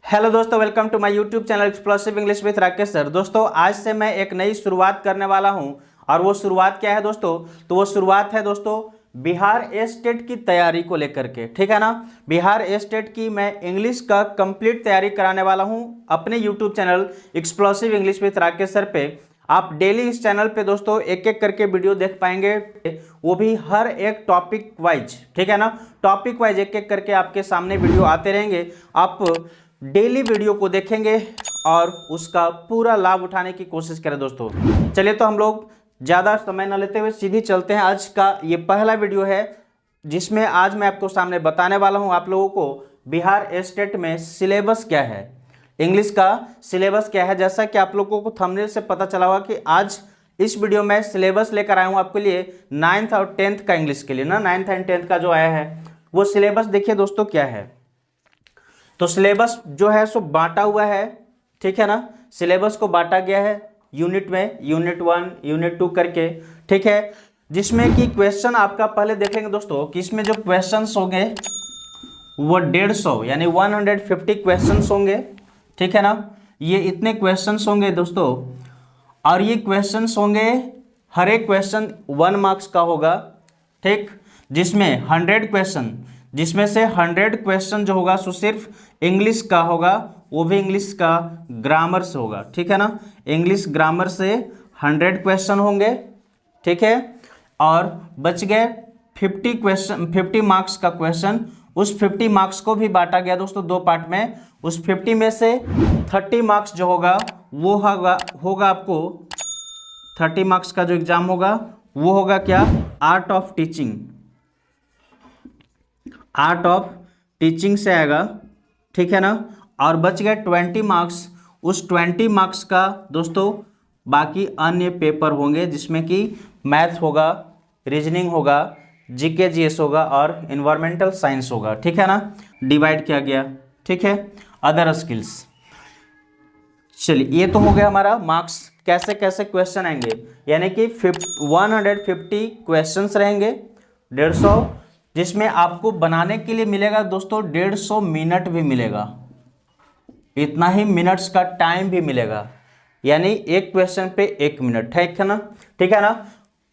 Hello दोस्तों, welcome to my YouTube channel explosive English with Rakesh sir. दोस्तों आज से मैं एक नई शुरुआत करने वाला हूं और वो शुरुआत क्या है दोस्तों? तो वो शुरुआत है दोस्तों बिहार स्टेट की तैयारी को लेकर के, ठीक है ना। बिहार स्टेट की मैं इंग्लिश का कंप्लीट तैयारी कराने वाला हूं अपने YouTube channel explosive English with Rakesh sir पे। आप डेली इस चैनल पे दोस्तों एक एक करके वीडियो देख पाएंगे, वो भी हर एक टॉपिक वाइज, ठीक है ना। टॉपिक वाइज एक एक करके आपके सामने वीडियो आते रहेंगे। आप डेली वीडियो को देखेंगे और उसका पूरा लाभ उठाने की कोशिश करें दोस्तों। चलिए तो हम लोग ज़्यादा समय न लेते हुए सीधी चलते हैं। आज का ये पहला वीडियो है जिसमें आज मैं आपको सामने बताने वाला हूं आप लोगों को बिहार स्टेट में सिलेबस क्या है, इंग्लिश का सिलेबस क्या है। जैसा कि आप लोगों को थंबनेल से पता चला होगा कि आज इस वीडियो में सिलेबस लेकर आया हूँ आपके लिए 9th और 10th का इंग्लिश के लिए ना। 9th एंड 10th का जो आया है वो सिलेबस देखिए दोस्तों क्या है। तो सिलेबस जो है सो बांटा हुआ है, ठीक है ना। सिलेबस को बांटा गया है यूनिट में, यूनिट 1 यूनिट 2 करके, ठीक है। जिसमें कि क्वेश्चन आपका पहले देखेंगे दोस्तों कि इसमें जो क्वेश्चंस होंगे वो 150 यानी 150 क्वेश्चंस होंगे, ठीक है ना। ये इतने क्वेश्चंस होंगे दोस्तों और ये क्वेश्चंस होंगे, हर एक क्वेश्चन 1 मार्क्स का होगा, ठीक। जिसमें 100 क्वेश्चन, जिसमें से 100 क्वेश्चन जो होगा सो सिर्फ इंग्लिश का होगा, वो भी इंग्लिश का ग्रामर से होगा, ठीक है ना। इंग्लिश ग्रामर से 100 क्वेश्चन होंगे, ठीक है। और बच गए 50 क्वेश्चन, 50 मार्क्स का क्वेश्चन। उस 50 मार्क्स को भी बांटा गया दोस्तों 2 पार्ट में। उस 50 में से 30 मार्क्स जो होगा वो होगा आपको 30 मार्क्स का जो एग्जाम होगा वो होगा क्या, art of teaching. Art of teaching से आएगा, ठीक है ना। और बच गए 20 मार्क्स। उस 20 मार्क्स का दोस्तों बाकी अन्य पेपर होंगे जिसमें कि मैथ होगा, रीजनिंग होगा, जीके जीएस होगा और इन्वायरमेंटल साइंस होगा, ठीक है ना। डिवाइड किया गया, ठीक है। Other skills. चलिए ये तो हो गया हमारा मार्क्स, कैसे कैसे क्वेश्चन आएंगे। यानी कि 150 क्वेश्चंस रहेंगे, 150, जिसमें आपको बनाने के लिए मिलेगा दोस्तों 150 मिनट भी मिलेगा, इतना ही मिनट्स का टाइम भी मिलेगा। यानी एक क्वेश्चन पे 1 मिनट, ठीक है ना, ठीक है ना।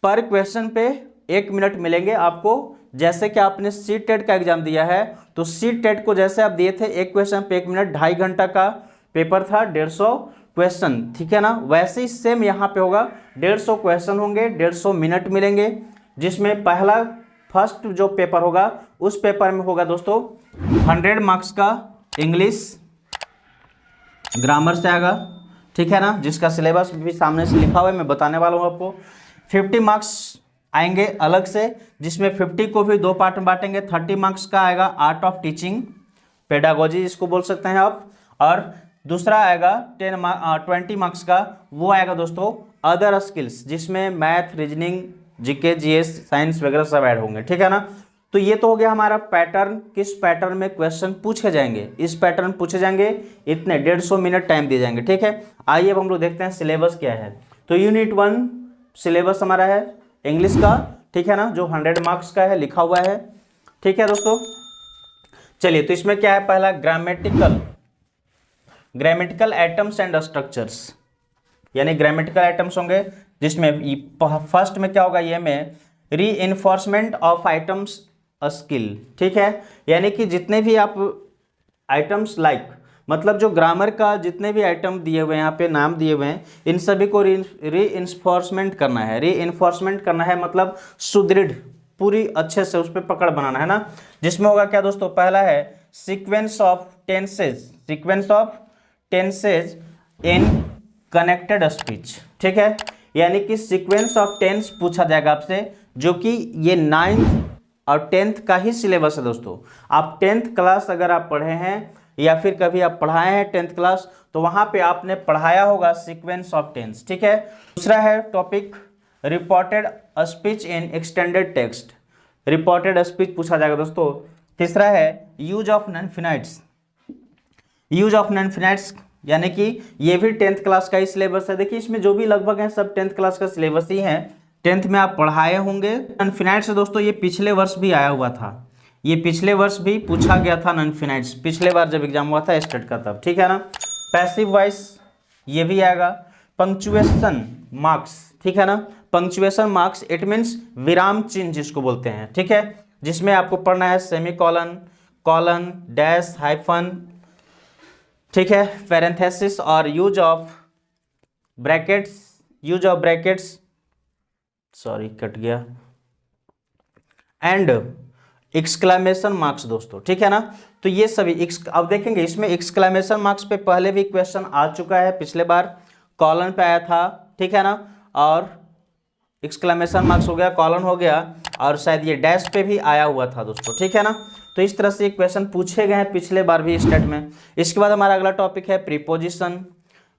पर क्वेश्चन पे 1 मिनट मिलेंगे आपको। जैसे कि आपने सी टेट का एग्जाम दिया है तो सी टेट को जैसे आप दिए थे एक क्वेश्चन पे 1 मिनट, 2.5 घंटा का पेपर था, 150 क्वेश्चन, ठीक है ना। वैसे ही सेम यहाँ पे होगा, 150 क्वेश्चन होंगे, 150 मिनट मिलेंगे। जिसमें पहला फर्स्ट जो पेपर होगा उस पेपर में होगा दोस्तों 100 मार्क्स का इंग्लिश ग्रामर से आएगा, ठीक है ना। जिसका सिलेबस भी सामने से लिखा हुआ है, मैं बताने वाला हूँ आपको। 50 मार्क्स आएंगे अलग से, जिसमें 50 को भी 2 पार्ट में बांटेंगे। 30 मार्क्स का आएगा आर्ट ऑफ टीचिंग, पेडागोजी जिसको बोल सकते हैं आप। और दूसरा आएगा 20 मार्क्स का, वो आएगा दोस्तों अदर स्किल्स, जिसमें math, reasoning, GK GS, science वगैरह सब ऐड होंगे, ठीक है ना। तो ये तो हो गया हमारा पैटर्न, किस पैटर्न में क्वेश्चन पूछे जाएंगे। इस पैटर्न पूछे जाएंगे, इतने 150 मिनट टाइम दिए जाएंगे, ठीक है। आइए अब हम लोग देखते हैं सिलेबस क्या है। तो यूनिट 1 सिलेबस हमारा है इंग्लिश का, ठीक है ना, जो 100 मार्क्स का है, लिखा हुआ है, ठीक है दोस्तों। चलिए तो इसमें क्या है, पहला ग्रामेटिकल आइटम्स एंड स्ट्रक्चर्स, यानी ग्रामेटिकल आइटम्स होंगे। जिसमें फर्स्ट में क्या होगा, ये में री इन्फोर्समेंट ऑफ आइटम्स स्किल, ठीक है। यानी कि जितने भी आप आइटम्स मतलब जो ग्रामर का जितने भी आइटम दिए हुए हैं, यहाँ पे नाम दिए हुए हैं, इन सभी को री इन्फोर्समेंट करना है। री इन्फोर्समेंट करना है मतलब सुदृढ़, पूरी अच्छे से उस पर पकड़ बनाना है ना। जिसमें होगा क्या दोस्तों, पहला है sequence of tenses in connected speech, ठीक है। यानी कि सीक्वेंस ऑफ टेंस पूछा जाएगा आपसे, जो कि ये 9th और 10th का ही सिलेबस है दोस्तों। आप 10th क्लास अगर आप पढ़े हैं या फिर कभी आप पढ़ाए हैं 10th क्लास, तो वहां पे आपने पढ़ाया होगा सीक्वेंस ऑफ टेंस, ठीक है। दूसरा है topic reported speech in extended text, reported speech पूछा जाएगा दोस्तों। तीसरा है यूज ऑफ नॉन फिनाइट्स, यानी कि ये भी 10th क्लास का ही सिलेबस है। देखिए इसमें जो भी लगभग है सब 10th क्लास का सिलेबस ही है, 10th में आप पढ़ाए होंगे। इनफिनाइट से दोस्तों ये पिछले वर्ष भी आया हुआ था, ये पिछले वर्ष भी पूछा गया था नॉन फिनाइट्स, पिछले बार जब एग्जाम हुआ था स्टेट का तब, ठीक है ना। पैसिव वॉइस ये भी आएगा। पंक्चुएशन मार्क्स, ठीक है ना, पंक्चुएशन मार्क्स इट मीन्स विराम चिन्ह जिसको बोलते हैं, ठीक है, जिसमें आपको पढ़ना है semi colon, colon, dash, hyphen, ठीक है, पैरेंथेसिस और use of brackets, sorry cut गया, एंड एक्सक्लेमेशन मार्क्स दोस्तों, ठीक है ना। तो ये सभी अब देखेंगे इसमें एक्सक्लेमेशन मार्क्स पे पहले भी क्वेश्चन आ चुका है, पिछले बार कॉलन पे आया था, ठीक है ना, और एक्सक्लेमेशन मार्क्स हो गया, कॉलन हो गया, और शायद ये डैश पे भी आया हुआ था दोस्तों, ठीक है ना। तो इस तरह से क्वेश्चन पूछे गए हैं पिछले बार भी स्टेट में। इसके बाद हमारा अगला टॉपिक है प्रीपोजिशन,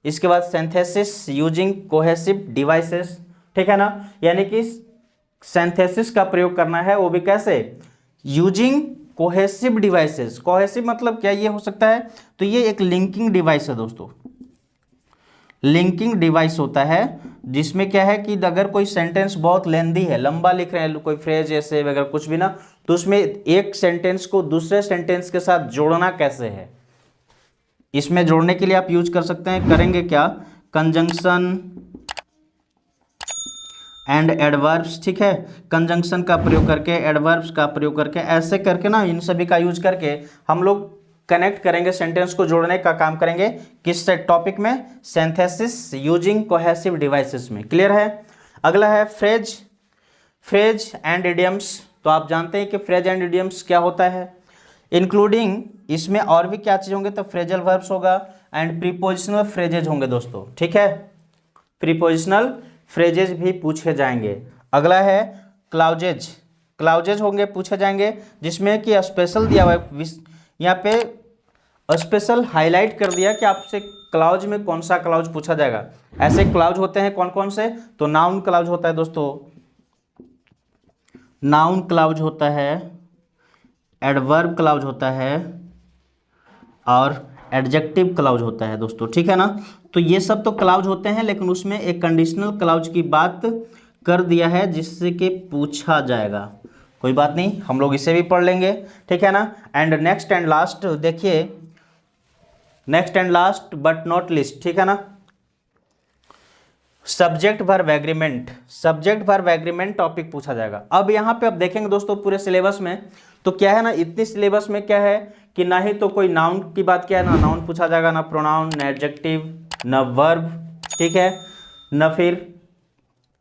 इसके बाद सिंथेसिस यूजिंग कोहेसिव डिवाइसेस, ठीक है ना, यानी कि सिंथेसिस का प्रयोग करना है, वो भी कैसे, यूजिंग कोहेसिव डिवाइसेस। कोहेसिव मतलब क्या ये हो सकता है, तो ये एक लिंकिंग डिवाइस है दोस्तों, लिंकिंग डिवाइस होता है जिसमें क्या है कि अगर कोई सेंटेंस बहुत लेंदी है, लंबा लिख रहे हैं, कोई फ्रेज ऐसे वगैरह कुछ भी ना, तो उसमें एक सेंटेंस को दूसरे सेंटेंस के साथ जोड़ना कैसे है, इसमें जोड़ने के लिए आप यूज कर सकते हैं, करेंगे क्या, कंजंक्शन एंड एडवर्ब्स, ठीक है, कंजंक्शन का प्रयोग करके, एडवर्ब्स का प्रयोग करके, ऐसे करके ना इन सभी का यूज करके हम लोग कनेक्ट करेंगे, सेंटेंस को जोड़ने का काम करेंगे, किस टॉपिक में, सिंथेसिस यूजिंग कोहेसिव डिवाइसेस में। क्लियर है। अगला है फ्रेज एंड इडियम्स। तो आप जानते हैं कि फ्रेज एंड इडियम्स क्या होता है, इंक्लूडिंग इसमें और भी क्या चीज होंगे, तो फ्रेजल वर्ब्स होगा एंड प्रीपोजिशनल फ्रेजेज होंगे दोस्तों, ठीक है, प्रीपोजिशनल फ्रेजेज भी पूछे जाएंगे। अगला है क्लाउजेज होंगे, पूछे जाएंगे, जिसमें कि स्पेशल दिया हुआ है, यहाँ पे स्पेशल हाईलाइट कर दिया कि आपसे क्लाउज में कौन सा क्लाउज पूछा जाएगा। ऐसे क्लाउज होते हैं कौन कौन से, तो नाउन क्लाउज होता है दोस्तों, नाउन क्लाउज होता है, एडवर्ब क्लाउज होता है, और एडजेक्टिव क्लाउज होता है दोस्तों, ठीक है ना। तो ये सब तो क्लाउज होते हैं, लेकिन उसमें एक कंडीशनल क्लाउज की बात कर दिया है जिससे कि पूछा जाएगा, कोई बात नहीं, हम लोग इसे भी पढ़ लेंगे, ठीक है ना। एंड नेक्स्ट एंड लास्ट देखिए, next and last but not list, ठीक है ना, सब्जेक्ट वर्ब एग्रीमेंट टॉपिक पूछा जाएगा। अब यहाँ पे अब देखेंगे दोस्तों पूरे सिलेबस में, तो क्या है ना, इतनी सिलेबस में क्या है कि ना ही तो कोई नाउन की बात, क्या है ना, नाउन पूछा जाएगा, ना प्रोनाउन, ना एडजेक्टिव, ना वर्ब, ठीक है, ना फिर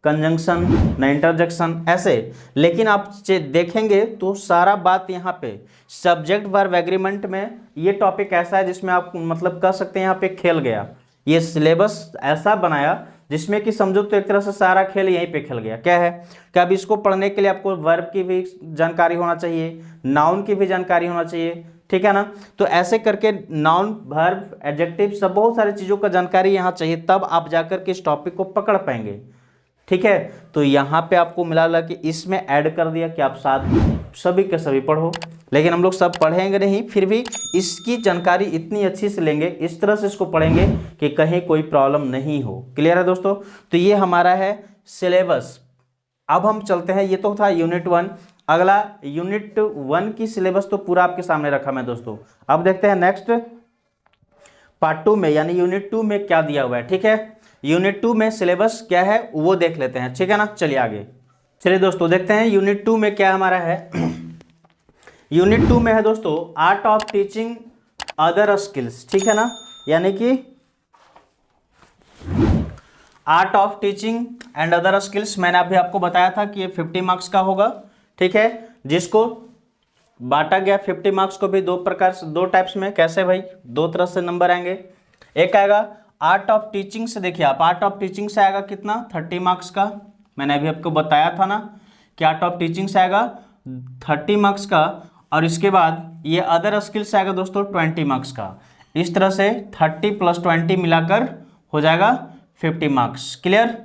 कंजंक्शन, ना इंटरजेक्शन, ऐसे। लेकिन आप देखेंगे तो सारा बात यहाँ पे सब्जेक्ट वर्ब एग्रीमेंट में ये टॉपिक ऐसा है जिसमें आप मतलब कह सकते हैं यहाँ पे खेल गया, ये सिलेबस ऐसा बनाया जिसमें कि समझो तो एक तरह से सारा खेल यहीं पे खेल गया। क्या है कि अब इसको पढ़ने के लिए आपको वर्ब की भी जानकारी होना चाहिए, नाउन की भी जानकारी होना चाहिए, ठीक है ना। तो ऐसे करके नाउन, वर्ब, एडजेक्टिव सब बहुत सारी चीज़ों का जानकारी यहाँ चाहिए, तब आप जाकर के इस टॉपिक को पकड़ पाएंगे, ठीक है। तो यहाँ पे आपको मिला कि इसमें ऐड कर दिया कि आप साथ सभी के सभी पढ़ो, लेकिन हम लोग सब पढ़ेंगे नहीं, फिर भी इसकी जानकारी इतनी अच्छी से लेंगे, इस तरह से इसको पढ़ेंगे कि कहीं कोई प्रॉब्लम नहीं हो। क्लियर है दोस्तों। तो ये हमारा है सिलेबस। अब हम चलते हैं, ये तो था यूनिट 1, अगला यूनिट 1 की सिलेबस तो पूरा आपके सामने रखा मैं दोस्तों। अब देखते हैं नेक्स्ट पार्ट 2 में, यानी यूनिट 2 में क्या दिया हुआ है, ठीक है। यूनिट 2 में सिलेबस क्या है वो देख लेते हैं, ठीक है ना। चलिए आगे, चलिए दोस्तों देखते हैं यूनिट 2 में क्या हमारा है। यूनिट 2 में है दोस्तों art of teaching other skills, ठीक है ना, यानी कि art of teaching and other skills. मैंने अभी आपको बताया था कि ये 50 मार्क्स का होगा, ठीक है, जिसको बांटा गया 50 मार्क्स को भी दो प्रकार से, दो टाइप्स में। कैसे भाई, दो तरह से नंबर आएंगे। एक आएगा आर्ट ऑफ टीचिंग से, देखिए आप आर्ट ऑफ टीचिंग से आएगा कितना, 30 मार्क्स का। मैंने अभी आपको बताया था ना कि आर्ट ऑफ टीचिंग से आएगा 30 मार्क्स का, और इसके बाद ये अदर स्किल से आएगा दोस्तों 20 मार्क्स का। इस तरह से 30 + 20 मिलाकर हो जाएगा 50 मार्क्स। क्लियर,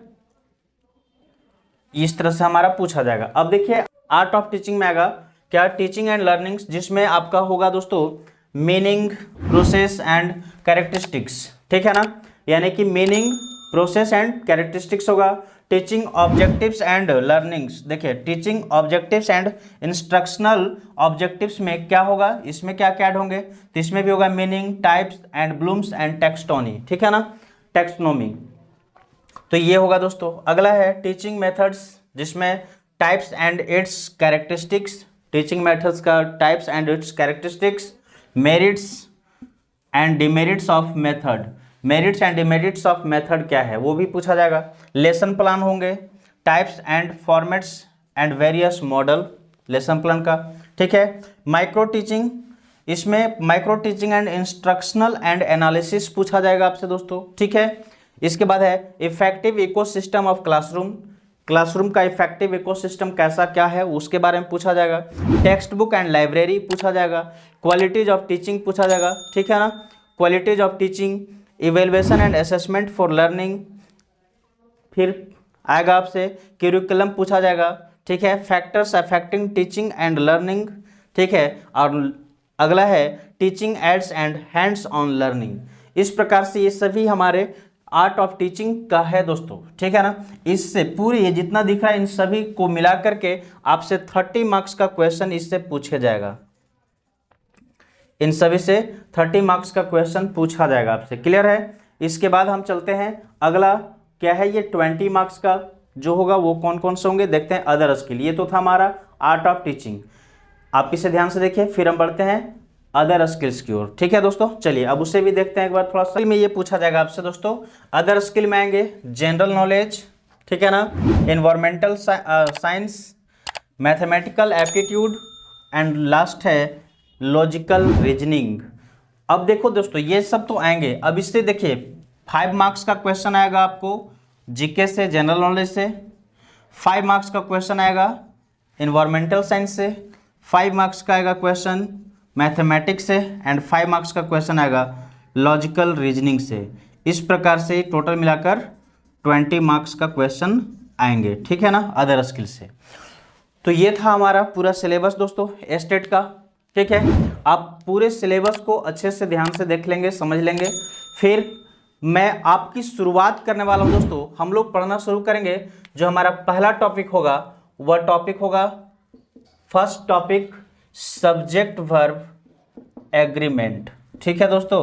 इस तरह से हमारा पूछा जाएगा। अब देखिए आर्ट ऑफ टीचिंग में आएगा क्या, टीचिंग एंड लर्निंग, जिसमें आपका होगा दोस्तों मीनिंग, प्रोसेस एंड कैरेक्टरिस्टिक्स, ठीक है ना, यानी कि मीनिंग, प्रोसेस एंड कैरेक्टरिस्टिक्स होगा। Teaching objectives and learnings. देखिए teaching objectives and instructional objectives में क्या होगा, इसमें क्या क्या ऐड होंगे, तो इसमें भी होगा meaning, types and Bloom's and taxonomy, ठीक है ना, टेक्सोनोमी। तो ये होगा दोस्तों। अगला है टीचिंग मेथड्स, जिसमें types and its characteristics, teaching methods का types and its characteristics, merits and demerits of method, merits and demerits of method क्या है वो भी पूछा जाएगा। लेसन प्लान होंगे, types and formats and various model lesson plan का, ठीक है। माइक्रो टीचिंग, इसमें micro teaching and instructional and analysis पूछा जाएगा आपसे दोस्तों, ठीक है। इसके बाद है effective ecosystem of classroom, classroom का इफेक्टिव इकोसिस्टम कैसा क्या है उसके बारे में पूछा जाएगा। टेक्स्ट बुक एंड लाइब्रेरी पूछा जाएगा। क्वालिटीज ऑफ टीचिंग पूछा जाएगा, ठीक है ना, qualities of teaching, evaluation and assessment for learning, फिर आएगा आपसे करिकुलम पूछा जाएगा, ठीक है। Factors affecting teaching and learning, ठीक है। और अगला है teaching ads and hands on learning. इस प्रकार से ये सभी हमारे आर्ट ऑफ टीचिंग का है दोस्तों, ठीक है ना। इससे पूरी ये जितना दिख रहा है इन सभी को मिला करके आपसे 30 मार्क्स का क्वेश्चन इससे पूछा जाएगा, इन सभी से 30 मार्क्स का क्वेश्चन पूछा जाएगा आपसे, क्लियर है। इसके बाद हम चलते हैं अगला क्या है, ये 20 मार्क्स का जो होगा वो कौन कौन से होंगे देखते हैं। अदर स्किल, ये तो था हमारा आर्ट ऑफ टीचिंग, आप इसे ध्यान से देखिए। फिर हम बढ़ते हैं अदर स्किल्स की ओर, ठीक है दोस्तों। चलिए अब उसे भी देखते हैं एक बार थोड़ा सा। में ये पूछा जाएगा आपसे दोस्तों, अदर स्किल में आएंगे जनरल नॉलेज, ठीक है ना, environmental science, mathematical aptitude and last है लॉजिकल रीजनिंग। अब देखो दोस्तों ये सब तो आएंगे। अब इससे देखिए 5 मार्क्स का क्वेश्चन आएगा आपको जीके से, जनरल नॉलेज से। 5 मार्क्स का क्वेश्चन आएगा एनवायरमेंटल साइंस से, 5 मार्क्स का आएगा क्वेश्चन मैथमेटिक्स से एंड 5 मार्क्स का क्वेश्चन आएगा लॉजिकल रीजनिंग से। इस प्रकार से टोटल मिलाकर 20 मार्क्स का क्वेश्चन आएंगे, ठीक है ना, अदर स्किल से। तो ये था हमारा पूरा सिलेबस दोस्तों एस्टेट का, ठीक है। आप पूरे सिलेबस को अच्छे से ध्यान से देख लेंगे, समझ लेंगे। फिर मैं आपकी शुरुआत करने वाला हूँ दोस्तों। हम लोग पढ़ना शुरू करेंगे। जो हमारा पहला टॉपिक होगा वह टॉपिक होगा first topic subject verb agreement, ठीक है दोस्तों।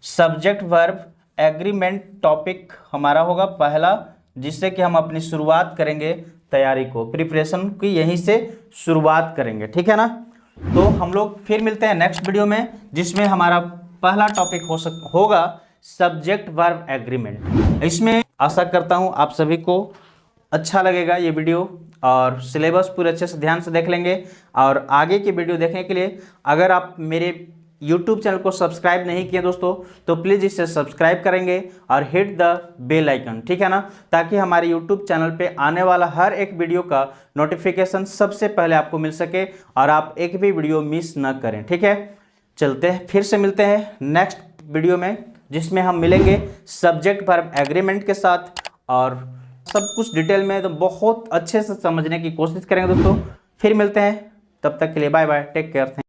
सब्जेक्ट वर्ब एग्रीमेंट टॉपिक हमारा होगा पहला, जिससे कि हम अपनी शुरुआत करेंगे तैयारी को, प्रिपरेशन की यहीं से शुरुआत करेंगे, ठीक है ना। तो हम लोग फिर मिलते हैं नेक्स्ट वीडियो में, जिसमें हमारा पहला टॉपिक होगा सब्जेक्ट वर्ब एग्रीमेंट। इसमें आशा करता हूं आप सभी को अच्छा लगेगा ये वीडियो, और सिलेबस पूरे अच्छे से ध्यान से देख लेंगे। और आगे की वीडियो देखने के लिए अगर आप मेरे YouTube चैनल को सब्सक्राइब नहीं किए दोस्तों, तो प्लीज़ इसे सब्सक्राइब करेंगे और हिट द बेल आइकन, ठीक है ना, ताकि हमारे YouTube चैनल पे आने वाला हर एक वीडियो का नोटिफिकेशन सबसे पहले आपको मिल सके और आप एक भी वीडियो मिस न करें, ठीक है। चलते हैं, फिर से मिलते हैं नेक्स्ट वीडियो में, जिसमें हम मिलेंगे सब्जेक्ट वर्ब एग्रीमेंट के साथ और सब कुछ डिटेल में तो बहुत अच्छे से समझने की कोशिश करेंगे दोस्तों। फिर मिलते हैं, तब तक के लिए बाय बाय, टेक केयर।